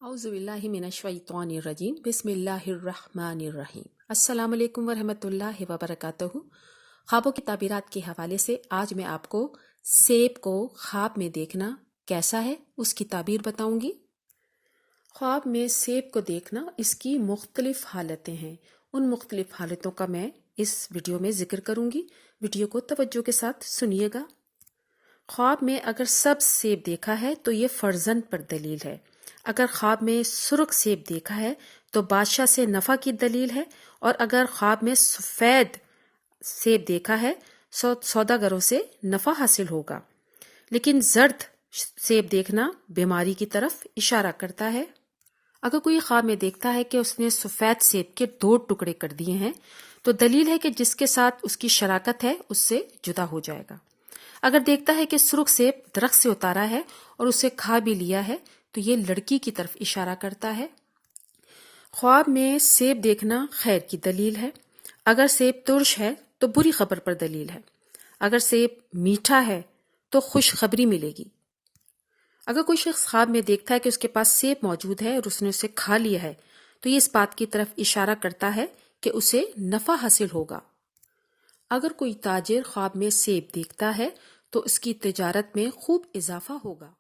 औज़ुबिल्लाहिमिनश्शैतानिर्रजीम बिस्मिल्लाहिर्रहमानिर्रहीम। अस्सलाम वालेकुम वरहमतुल्लाहि वबरकातुहू। ख्वाबों की ताबीरात के हवाले से आज मैं आपको सेब को ख्वाब में देखना कैसा है उसकी ताबीर बताऊंगी। ख्वाब में सेब को देखना, इसकी मुख्तलिफ हालतें हैं। उन मुख्तलिफ हालतों का मैं इस वीडियो में जिक्र करूंगी। वीडियो को तवज्जो के साथ सुनिएगा। ख्वाब में अगर सब सेब देखा है तो ये फर्जंद पर दलील है। अगर ख्वाब में सुर्ख सेब देखा है तो बादशाह से नफ़ा की दलील है, और अगर ख्वाब में सफ़ेद सेब देखा है सौदागरों से नफ़ा हासिल होगा। लेकिन जर्द सेब देखना बीमारी की तरफ इशारा करता है। अगर कोई ख्वाब में देखता है कि उसने सफ़ेद सेब के 2 टुकड़े कर दिए हैं तो दलील है कि जिसके साथ उसकी शराकत है उससे जुदा हो जाएगा। अगर देखता है कि सुर्ख सेब दरख्त से उतारा है और उसे खा भी लिया है तो ये लड़की की तरफ इशारा करता है। ख्वाब में सेब देखना खैर की दलील है। अगर सेब तुर्श है तो बुरी खबर पर दलील है। अगर सेब मीठा है तो खुशखबरी मिलेगी। अगर कोई शख्स ख्वाब में देखता है कि उसके पास सेब मौजूद है और उसने उसे खा लिया है तो ये इस बात की तरफ इशारा करता है कि उसे नफ़ा हासिल होगा। अगर कोई ताजिर ख्वाब में सेब देखता है तो उसकी तिजारत में खूब इजाफा होगा।